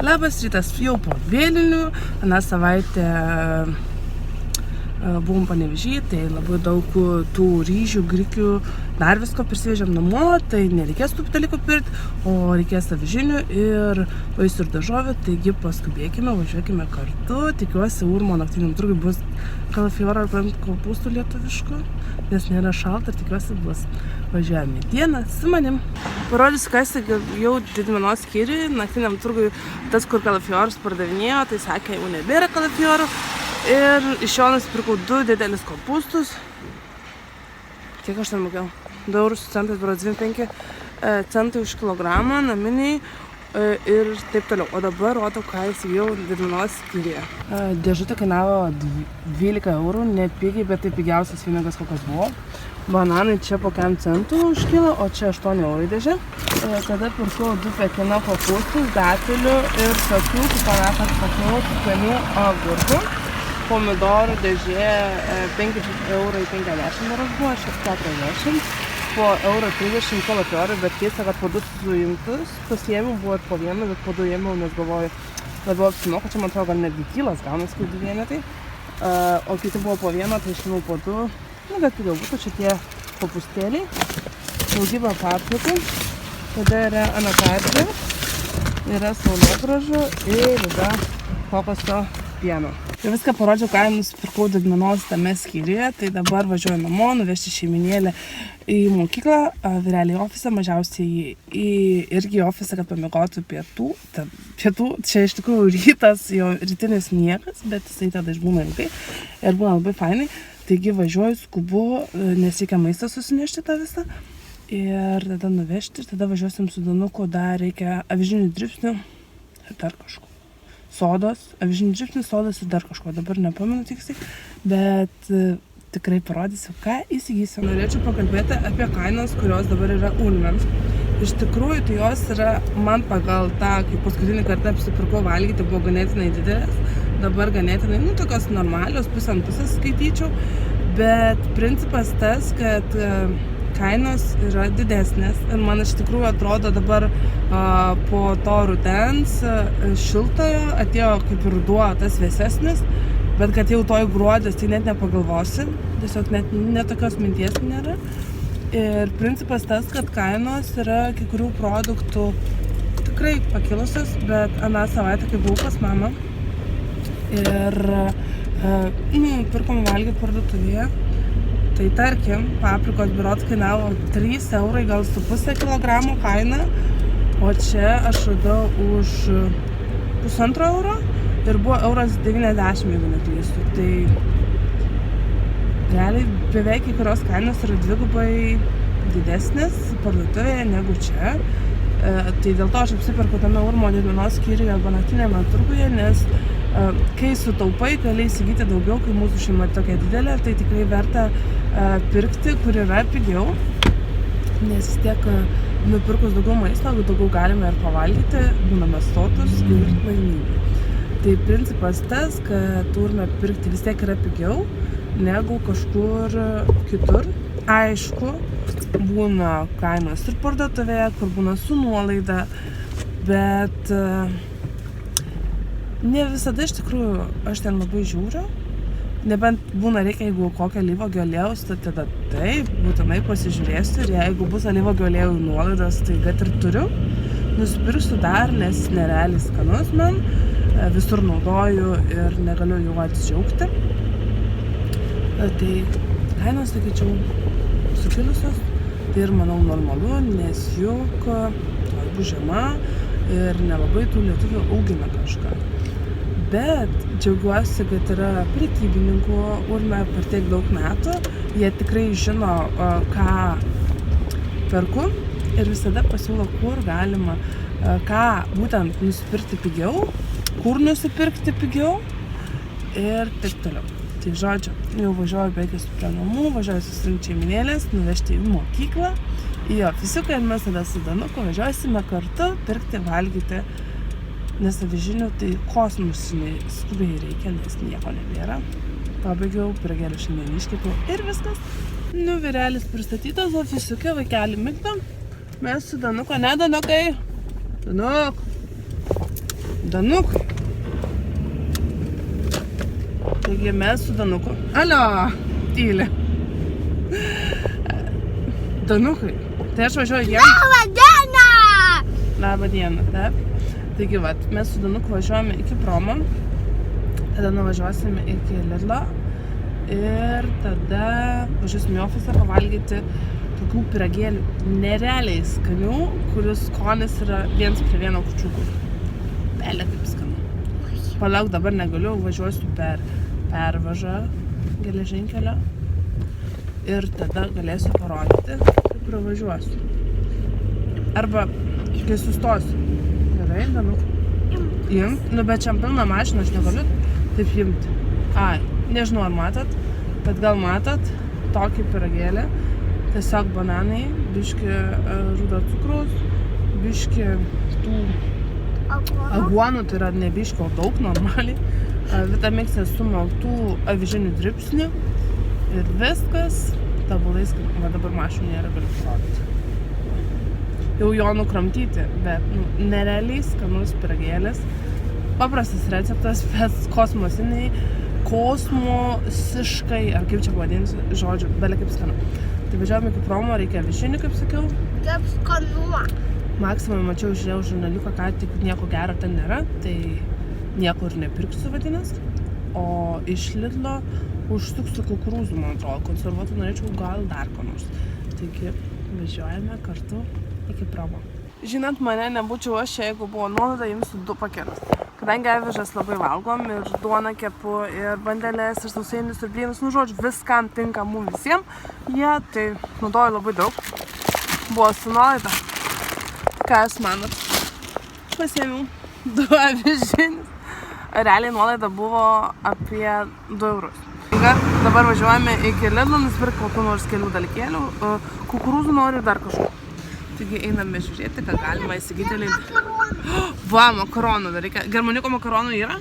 Labas rytas, jau po vėlinių, aną savaitę buvom Panevėžy, tai labai daug tų ryžių, grikių, dar visko prisivežėm namo, tai nereikės tų dalykų pirkti, o reikės avižinių ir vaisių ir daržovių, taigi paskubėkime, važiuokime kartu, tikiuosi Urmo naktiniam turgui bus kalafiorų ar kopūstų lietuviškų, nes nėra šalta ir tikiuosi bus. Važiuojame dieną su manim. Parodysiu, kas jau didmenos skyriui, naktiniam turgui tas, kur kalafiorus pardavinėjo, tai sakė, jau nebėra kalafiorų. Ir iš jo nusipirkau 2 didelius kopūstus. Kiek aš ten mokėjau? 2 eurus su centais, 25 centai už kilogramą, naminiai ir taip toliau. O dabar rodau, ką įsigijau didmenos skyriuje. Dėžutė kainavo 12 eurų, nepigiai, bet tai pigiausias vynuogas kokios buvo. Bananai čia po 5 centų už kilą, o čia 8 eurų dėžė. Tada pirkau 2 pekino kopūstus, datilių ir tokių, kaip panašas paknau, kiekvienų agurkų. Pomidorų dėžė 5 eurai 50 euros buvo, šiek 40, po euro 30 kalafiorų, bet keista, kad po 2 suimtus pasiėmiau, buvo ir po 1, bet po 2 ėmiau, nes galvoju, labiau apsimoka, čia man atrodo, gal netgi kilas gaunas kaip 2 vienetai, o kiti buvo po 1, tai išėmiau po 2, nu, bet pigiau būtų, čia tie kopūstėliai, daugybę paprikų, tada yra anakardė, yra saulėgrąžų ir yra kokoso pieno. Ir viską parodžiau, ką nusipirkau didmenos tame skyriuje, tai dabar važiuoju namo, nuvežti šeiminėlę į mokyklą, vyrelį į ofisą, mažiausiai irgi į ofisą, kad pamiegotų pietų, čia iš tikrųjų rytas, jo rytinis miegas, bet jisai tada išbūna ilgai ir būna labai fainai, taigi važiuoju, skubu, nes reikia maistą susinešti tą visą ir tada nuvežti ir tada važiuosim su Danuku, dar reikia avižinių dribsnių ir dar kažko. Sodos, avižinių dribsnių, sodos ir dar kažko, dabar nepamenu tiksliai, bet tikrai parodysiu, ką įsigysiu. Norėčiau pakalbėti apie kainas, kurios dabar yra Ulme. Iš tikrųjų, tai jos yra, man pagal tą, kai paskutinį kartą apsipirkau valgyti, buvo ganėtinai didelės, dabar ganėtinai, tokios normalios, pusę ant pusės skaityčiau, bet principas tas, kad kainos yra didesnės ir man iš tikrųjų atrodo dabar po to rudens šiltojo atėjo kaip ir ruduo tas vėsesnis, bet kad jau toj gruodis, tai net nepagalvosi, tiesiog net tokios minties nėra. Ir principas tas, kad kainos yra kai kurių produktų tikrai pakilusios, bet aną savaitę, kai buvau pas mamą ir pirkom valgyti parduotuvėje, tai tarkim, paprikos berods kainavo 3 eurai, gal su pusę kilogramo kaina, o čia aš radau už 1,5 euro ir buvo 1,90 €, jeigu neklystu. Tai realiai beveik kai kurios kainos yra dvigubai didesnės parduotuvėje negu čia. Tai dėl to aš apsiperku tame Urmo didmenos skyriuje arba naktiniame turguje, nes kai sutaupai, gali įsigyti daugiau, kai mūsų šeima tokia didelė, tai tikrai verta pirkti, kur yra pigiau, nes vis tiek nupirkus daugiau maisto, daugiau galime ir pavalgyti, būname sotus ir laimingi. Tai principas tas, kad turime pirkti vis tiek yra pigiau negu kažkur kitur. Aišku, būna kainos ir parduotuvėje, kur būna su nuolaida, bet ne visada iš tikrųjų aš ten labai žiūriu, nebent būna reikia, jeigu kokią alyvuogių aliejaus, tai tada taip, būtinai pasižiūrėsiu ir jeigu bus alyvuogių aliejų nuolaidos, tai kad ir turiu, nusipirksiu dar, nes nerealiai skanus man, visur naudoju ir negaliu jų atsidžiaugti. Tai kainos, sakyčiau, sukilusios, tai ir manau normalu, nes juk toj bus žiema ir nelabai tų lietuvių augina kažką. Bet džiaugiuosi, kad yra prekybininkų Urme per tiek daug metų. Jie tikrai žino, ką perku ir visada pasiūlo, kur galima, ką būtent nusipirkti pigiau, kur nusipirkti pigiau ir taip toliau. Tai žodžiu, jau važiuoju beveik prie namų, važiuoju susirinkti šeiminėlės, nuvežti į mokyklą, į ofisiuką ir mes tada su Danuku važiuosime kartu pirkti, valgyti. Nes avižinių tai kosmosiniai skubiai reikia, nes nieko nebėra. Pabaigiau, pyragėlių šiandien iškepiau ir viskas. Vyrelis pristatytas, ofisiuke, vaikelį migdom. Mes su Danuko, ne Danukai? Danuk! Danukai. Taigi mes su Danuku. Alio, tyli. Danukai. Tai aš važiuoju jam. Labą dieną! Labą dieną, taip. Taigi, vat, mes su Danuku važiuojame iki promo. Tada nuvažiuosime iki Lidlo. Ir tada važiuosime į ofisą pavalgyti tokių pyragėlių nerealiai skanių, kurių skonis yra 1:1 kūčiukų. Pelė kaip skanu. Palauk, dabar negaliu, važiuosiu per pervažą geležinkelio ir tada galėsiu parodyti, kaip pravažiuosiu. Arba, kai sustosiu. Gerai, Danuk? Imt. Nu, bet čia pilna mašina, aš negaliu taip imti. Ai, nežinau, ar matot, bet gal matot tokį pyragėlį. Tiesiog bananai, biški rudo cukraus, biški tų aguonų, tai yra ne biški, o daug normaliai. Vitamikse sumaltų avižinių dribsnių ir viskas tabulais, va dabar mašinų nėra, galiu parodyti. Jau jo nukramtyti, bet nerealiai skanus pyragėlis. Paprastas receptas, bet kosmosiškai, ar kaip čia pavadinsiu, žodžiu, belia kaip skanu. Tai važiavome iki promo, reikia avižinių, kaip sakiau. Kaip skanu. Maksimai mačiau, žiūrėjau žurnaliuką, ką tik nieko gero ten nėra, tai nieko ir nepirksiu vadinasi. O iš Lidlo užsuksiu kukurūzų, man atrodo, konservuotų norėčiau gal dar ko nors. Taigi važiuojame kartu iki promo. Žinant mane, nebūčiau aš, jeigu buvo nuolaida, imsiu 2 pakelius. Kadangi avižas labai valgom ir duoną kepu, ir bandelės, ir sausainius, ir blynus, nu žodžiu, viskam tinka mums visiems. Jie tai naudoju labai daug. Buvo su nuolaida. Ką jūs manot? Pasiėmiau 2 avižinius. Realiai nuolaida buvo apie 2 eurus. Dabar važiuojame iki Lidlo, nusipirkti kokių nors kelių dalykėlių. Kukurūzų noriu ir dar kažko. Taigi einame žiūrėti, ką galima įsigyti Lidle. Va, makaronų dar reikia. Germaniuko makaronų yra?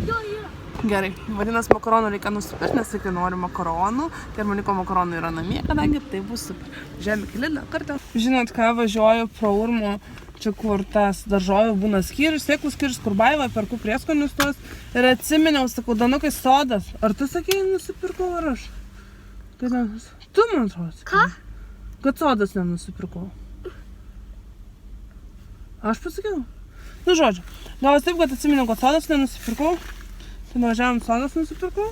Jo, yra. Gerai, vadinasi, makaronų reikia nusipirkti, nes kai noriu makaronų. Germaniuko makaronų yra namie, kadangi tai bus super. Žemė iki Lidlą kartą. Žinot ką, važiuoju pro Urmo, čia kur tas daržovių būna skyrius, sėklų skyrius, kur Baiva, perku prieskonius tuos. Ir atsiminiau, sakau, Danukai, sodas. Ar tu sakėjai, nusipirkau ar aš? Tu, man atrodo. Ką? Kad sodas nenusipirkau. Aš pasakiau. Nu, žodžiu. Gavas taip, kad atsiminiau, kad sodas nenusipirkau. Tai nuvažiavom sodas nusipirkau.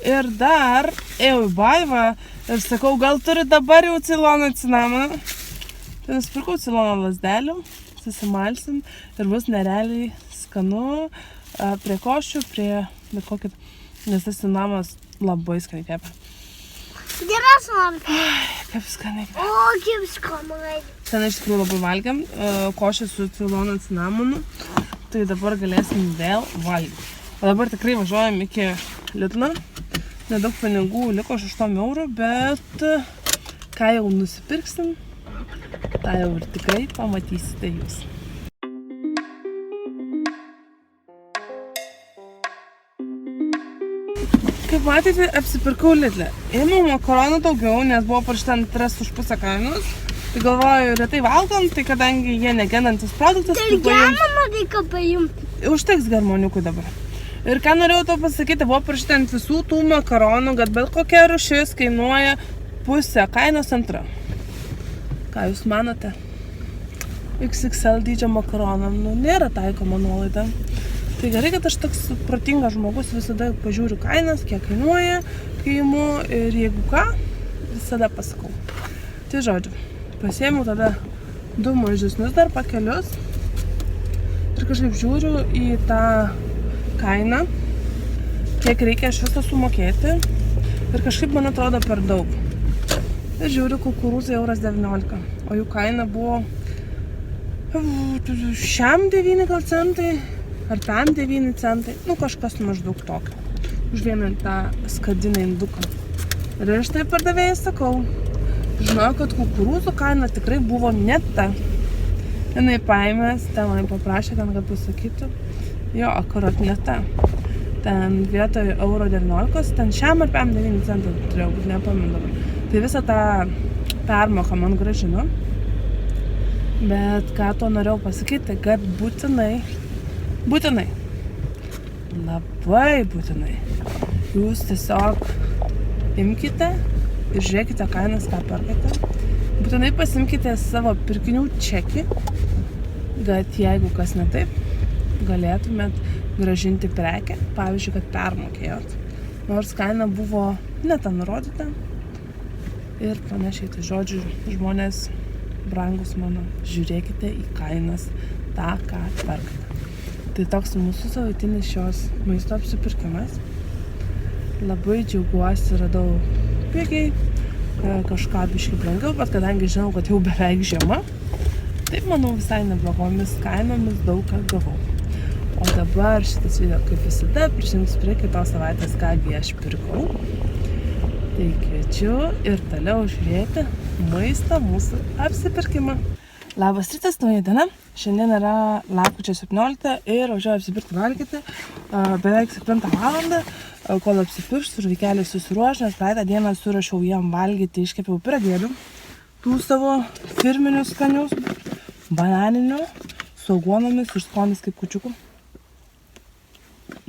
Ir dar ėjau į Baivą ir sakau, gal turi dabar jau ciloną cinamoną. Tai nusipirkau cilono lazdelių, susimalsim ir bus nerealiai skanu prie košių, prie bet kokį, nes tas cinamonas labai skaniai kvepia. Geras man. Kaip skaniai. O, kaip skaniai. Ten iš tikrųjų labai valgiam, košę su cilono cinamonu, tai dabar galėsim vėl valgyti. O dabar tikrai važiuojam iki Lidlo. Nedaug pinigų liko 8 eurų, bet ką jau nusipirksim, tą jau ir tikrai pamatysite jūs. Kaip matėte, apsipirkau Lidle. Ėmiau makaronų daugiau, nes buvo parašyta 3,5 kainos. Tai galvoju, retai valgom, tai kadangi jie negendantis produktas, tai germano reikia paimti. Užteks germoniukų dabar. Ir ką norėjau to pasakyti, buvo parašyta ant visų tų makaronų, kad bet kokia rūšis kainuoja pusę kainos antra. Ką jūs manote? XXL dydžio makaronam, nu, nėra taikoma nuolaida. Tai gerai, kad aš toks protingas žmogus, visada pažiūriu kainas, kiek kainuoja, kai imu ir jeigu ką, visada pasakau. Tai žodžiu, pasiėmiau tada 2 mažesnius dar pakelius ir kažkaip žiūriu į tą kainą, kiek reikia aš visą sumokėti ir kažkaip man atrodo per daug. Ir žiūriu, kukurūzai 1,19 €, o jų kaina buvo šiam 9 gal centai. Ar tam 9 centai, nu kažkas maždaug tokio, už vieną tą skardinę induką. Ir aš taip pardavėjai sakau, žinau, kad kukurūzų kaina tikrai buvo ne ta. Jinai paėmės, ten man paprašė, ten kad pasakytų, jo, akurat ne ta. Ten vietoj 1,19 €, ten šiam ar pam 9 centai turėjau būti, nepamenu dabar. Tai visą tą permoką man gražino. Bet ką to norėjau pasakyti, kad būtinai Būtinai. Labai būtinai. Jūs tiesiog imkite ir žiūrėkite kainas, ką perkate. Būtinai pasimkite savo pirkinių čekį, kad jeigu kas ne taip, galėtumėt grąžinti prekę, pavyzdžiui, kad permokėjot. Nors kaina buvo ne ten nurodyta ir panašiai. Tai žodžiu, žmonės brangus mano, žiūrėkite į kainas tą, ką perkate. Tai toks mūsų savaitinis šios maisto apsipirkimas. Labai džiaugiuosi, radau pigiai, kažką biškį brangiau, bet kadangi žinau, kad jau beveik žiema, taip manau visai neblogomis kainomis daug ką gavau. O dabar šitas video, kaip visada, prisijungs prie kitos savaitės, kągi aš pirkau. Tai kviečiu ir toliau žiūrėti maistą mūsų apsipirkimą. Labas rytas, nauja diena. Šiandien yra lapkričio 17 ir važiuoju apsipirkti valgyti. Beveik 7 valandą, kol apsipirksiu ir vaikeliai susiruoš, nes praeitą dieną surašiau jiem valgyti, iškepiau pyragėlių. Tų savo firminių skanius, bananinių, su aguonomis ir skonis kaip kučiukų.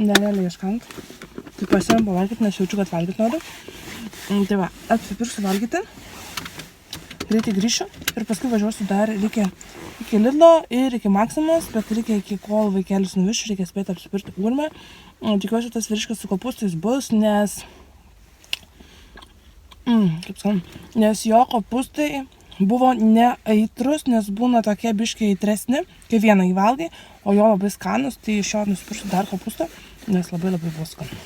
Nerealiai ieškant. Tai pasiėmėm pavalgyti, nes jaučiu, kad valgyti noriu. Tai va, apsipirksiu valgyti. Greitai grįšiu ir paskui važiuosiu dar reikia iki Lidlo ir iki Maksimos, bet reikia iki kol vaikelis nuvišiu, reikia spėti apsipirkti urmę. Tikiuosi tas vyriškas su kopūstais bus, nes nes jo kopūstai buvo neaitrus, nes būna tokie biškiai aitresni, kai vieną įvalgai, o jo labai skanus, tai iš jo nusipirksiu dar kopūstą, nes labai buvo skanu.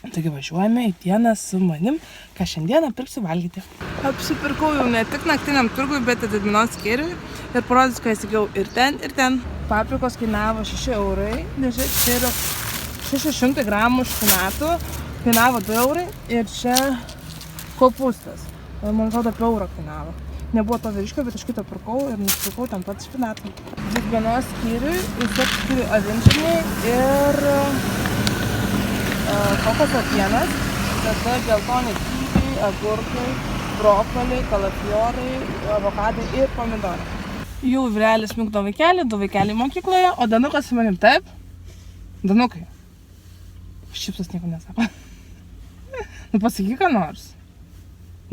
Taigi važiuojame į dieną su manim, ką šiandieną pirksiu valgyti. Apsipirkau jau ne tik naktiniam turgui, bet ir didmenos skyriui ir parodysiu, ką įsigijau ir ten, ir ten. Paprikos kainavo 6 eurai, čia yra 600 gramų špinatų, kainavo 2 eurai ir čia kopūstas. Man atrodo, apie eurą kainavo. Nebuvo to vyriškio, bet aš kito pirkau ir nusipirkau ten pat špinatų. Didmenos skyriui, visos skyriui avinžiniai ir kokoso pienas, tada geltoni kiviai, agurkai, brokoliai, kalafiorai, avokadai ir pomidorai. Jau vyrelis migdo vaikelį, 2 vaikeliai mokykloje, o Danukas su manim taip. Danukai, šipsas nieko nesako. Nu pasakyk ką nors.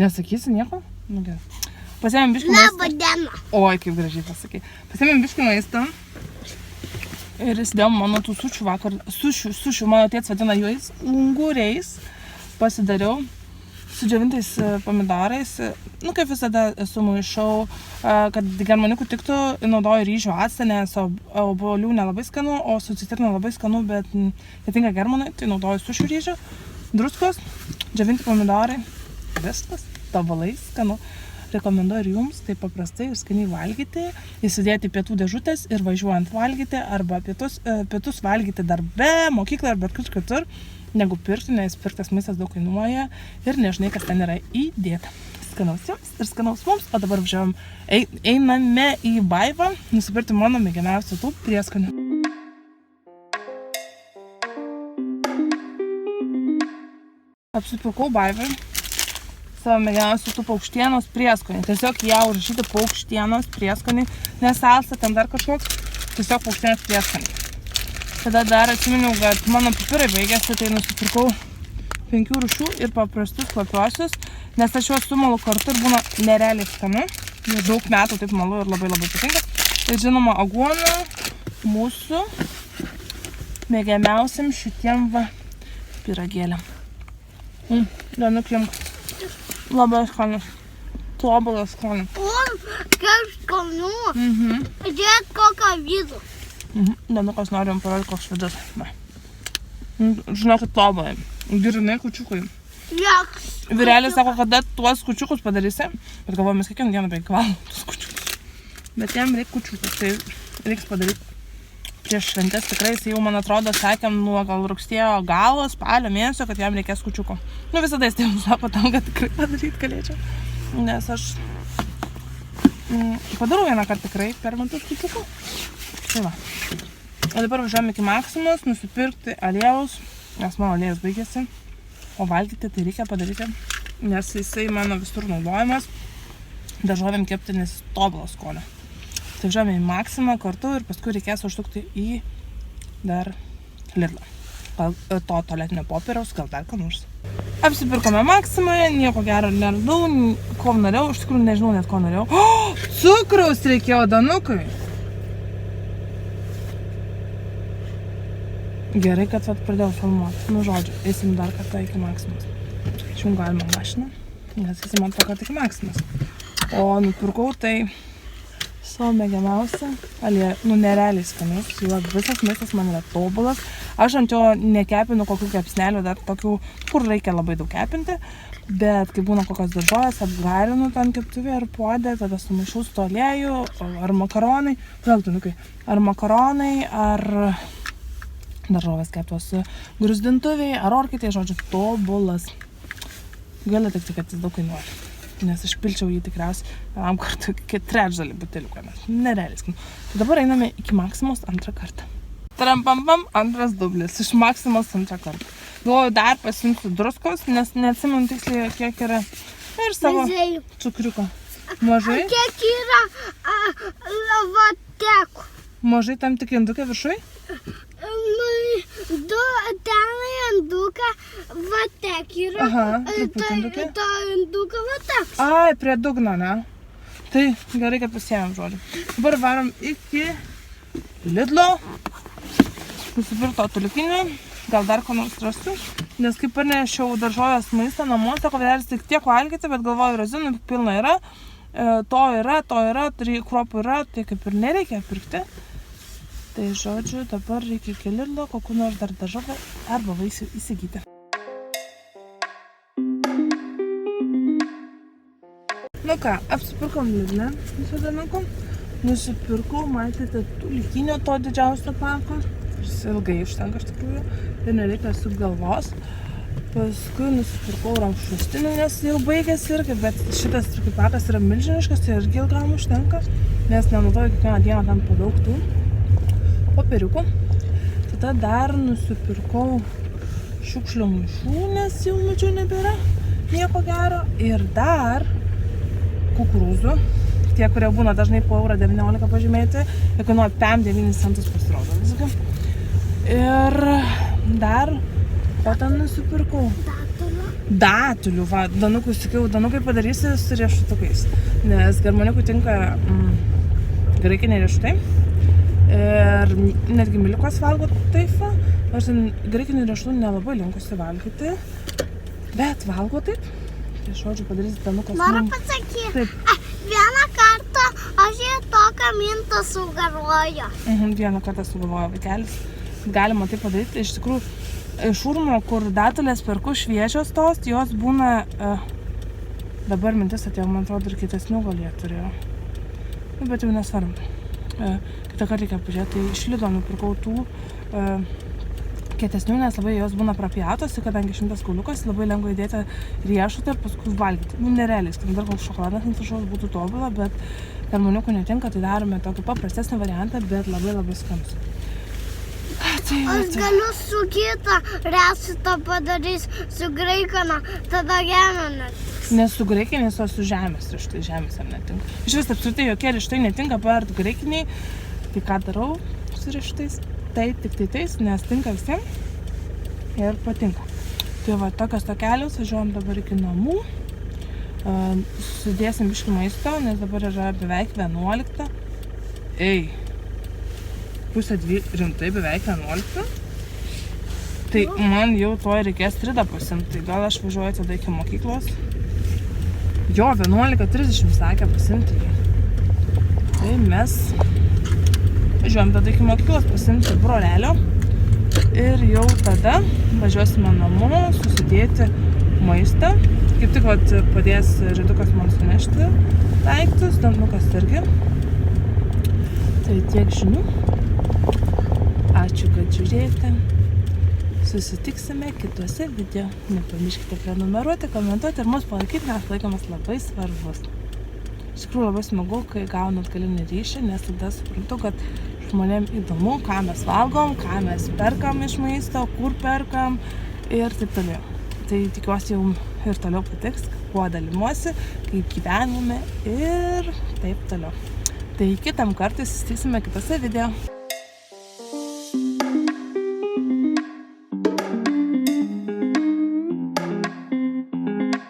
Nesakysi nieko? Nu gerai. Pasiėmėm biškį maistą. Labą dieną. Oi, kaip gražiai pasakai. Pasiėmėm biškį maistą. Ir įsidėjom mano tų sušių vakar, sušių mano tėtis vadina juos unguriais, pasidariau su džiovintais pomidorais, nu kaip visada sumaišau, kad germanikų tiktų, naudoju ryžių actą, nes obuolių nelabai skanu, o su citrina labai skanu, bet netinka germanai, tai naudoju sušių ryžių, druskos, džiovinti pomidorai, viskas, tobulai skanu. Rekomenduoju ir jums taip paprastai ir skaniai valgyti, įsidėti pietų dėžutės ir važiuojant valgyti, arba pietus valgyti darbe, mokykloje ar bet kur kitur, negu pirkti, nes pirktas maistas daug kainuoja ir nežinai, kas ten yra įdėta. Skanaus jums ir skanaus mums, o dabar važiuojam, einame į Baivą, nusipirkti mano mėgiamiausių tų prieskonių. Apsipirkau Baivai savo mėgiamiausių tų paukštienos prieskonį. Tiesiog ją užrašyti paukštienos prieskonį, nesalsa, ten dar kažkoks, tiesiog paukštienos prieskonį. Tada dar atsiminiau, kad mano pipirai baigėsi, tai nusipirkau 5 rūšių ir paprastus kvapiuosius, nes aš juos sumalu kartu ir būna nerealiai skanu. Daug metų taip malu ir labai patinka. Ir žinoma, aguona mūsų mėgiamiausiam šitiem va pyragėliam. Danukėm. Labai skanus. Tobulas skonis. Kaip skanu. Žiūrėk, kokią vidų. Danukas nori jums parodyti, koks vidus. Žinokit, tobulai. Girinai kučiukai. Vyrelis sako, kada tuos kučiukus padarysi. Bet galvoju, mes kiekvieną dieną beveik valom tuos kučiukus. Bet jam reikia kučiukus. Tai reiks padaryti prieš šventes. Tikrai jis jau, man atrodo, sakėm nuo gal rugsėjo galo, spalio mėnesio, kad jam reikės kučiuko. Nu visada jis tėvim sako tam, kad tikrai padaryti galėčiau. Nes aš padarau vieną kartą tikrai per metus kučiuko. Tai va. O dabar važiuojame iki Maksimos, nusipirkti aliejaus, nes mano aliejus baigėsi. O valgyti tai reikia padaryti, nes jisai mano visur naudojamas. Daržovėm kepti, nes tobulas skonio. Tai važiuojame į Maksimą kartu ir paskui reikės užsukti į dar Lidlo. Gal to tualetinio popieriaus, gal dar ką nors. Apsipirkome Maksimoje, nieko gero neradau, ko norėjau, iš tikrųjų nežinau net ko norėjau. O, cukraus reikėjo Danukai. Gerai, kad pradėjau filmuoti. Nu, žodžiu, eisim dar kartą iki Maksimos. Šiandien galima mašiną, nes eisim antrą kartą iki Maksimos. O nupirkau tai savo mėgiamiausią, nerealiai skanus, visas maistas man yra tobulas. Aš ant jo nekepinu kokių kepsnelių, dar tokių, kur reikia labai daug kepinti, bet kai būna kokios daržovės, apgarinu ten keptuvė ar puodė, tada sumaišau su to aliejų, ar makaronai, ar makaronai, ar daržovės keptos gruzdintuviai, ar orkaitėje, žodžiu, tobulas. Gaila tik, kad jis daug kainuoja. Nes išpilčiau jį tikriausiai vienam kartu trečdalį buteliuką, nes nerealiai skanu. Tai dabar einame iki Maksimos antrą kartą. Trampampam, antras dublis, iš Maksimos antrą kartą. Galvoju, dar pasiimsiu druskos, nes neatsimenu tiksliai, kiek yra. Ir savo cukriuką. Mažai? Kiek yra lavatekų? Mažai tam tik indukai viršui? Ten induką vatek yra. Aha, truputį indukė. Ta induką vatek. Ai, prie dugno, ne? Tai gerai, kad pasiėmėm, žodžiu. Dabar varom iki Lidlo. Nusipirkto tulikinį. Gal dar ko nors rasiu. Nes kaip parnešiau daržovės maistą namo, sako, vėdelis tik tiek valgyti, bet galvoju, razinų pilna yra. To yra, kruopų yra, tai kaip ir nereikia pirkti. Tai žodžiu, dabar reikia iki Lidlo, kokių nors dar daržovę arba vaisių įsigyti. Nu ką, apsipirkom Lidle visą Danuką. Nusipirkau, matėte, tulikinio to didžiausio pako. Jis ilgai užtenka iš tikrųjų. Ir nereikia suk galvos. Paskui nusipirkau rankšluostinį, nes jau baigėsi irgi, bet šitas pakas yra milžiniškas, tai irgi ilgam užtenka. Nes nenaudoju kiekvieną dieną ten po daug tų popieriukų. Tada dar nusipirkau šiukšlių maišų, nes jau mačiau nebėra nieko gero. Ir dar kukurūzų, tie, kurie būna dažnai po €1,19 pažymėti, jie kainuoja 9 centus pasirodo visgi. Ir dar, ko ten nusipirkau? Datulių, va, Danukui sakiau, Danukai padarysi su riešutukais, nes Germaniukui tinka graikiniai riešutai. Ir netgi Milikos valgo taip, aš graikinių riešutų nelabai linkusi valgyti, bet valgo taip. Tai žodžiu padarysi Danukos. Noriu pasakyti, vieną kartą aš į tokią mintą sugalvoju. Vieną kartą sugalvojo vaikelis. Galima tai padaryti. Iš tikrųjų, iš Urmo, kur datulės perku šviežios tos, jos būna, dabar mintis atėjo, man atrodo, ir kitesnių gal jie turėjo. Bet jau nesvarbu. Kitą kartą reikia pažiūrėti, tai iš Lidlo nupirkau tų kietesnių, nes labai jos būna prapjautos, kadangi 100 kauliukas, labai lengva įdėti riešutą ir paskui valgyti. Nu, nerealiai, kad dar koks šokoladas ant viršaus būtų tobula, bet Germaniukui netinka, tai darome tokį paprastesnį variantą, bet labai labai skanus. Aš galiu su kitą riešutą padarys, su graikana, tada geminat. Nes su graikiniais, o su žemės riešutai, žemės jam netinka. Iš vis apskritai jokie riešutai netinka, apart graikiniai. Tai ką darau su riešutais? Tai tik tais, nes tinka visiems ir patinka. Tai va, tokios tokelius, važiuojam dabar iki namų. Sudėsim biškį maisto, nes dabar yra beveik 11. Ei, pusę 2, rimtai beveik 11. Tai man jau toj reikės tridą pasimti, tai gal aš važiuoju tada iki mokyklos. Jo, 11:30 sakė pasimti jį. Tai mes važiuojam tada iki mokyklos pasimti brolelio. Ir jau tada važiuosime namo, susidėti maistą. Kaip tik vat, padės Žydukas man sunešti daiktus, Danukas irgi. Tai tiek žinių. Ačiū, kad žiūrėjote. Susitiksime kituose video. Nepamirškite prenumeruoti, komentuoti ir mus palaikyti, nes laikomas labai svarbus. Iš tikrųjų labai smagu, kai gaunu atgalinį ryšį, nes tada suprantu, kad žmonėm įdomu, ką mes valgom, ką mes perkam iš maisto, kur perkam ir taip toliau. Tai tikiuosi jau ir toliau patiks, kuo dalinuosi, kaip gyvename ir taip toliau. Tai kitam kartui susitiksime kitose video.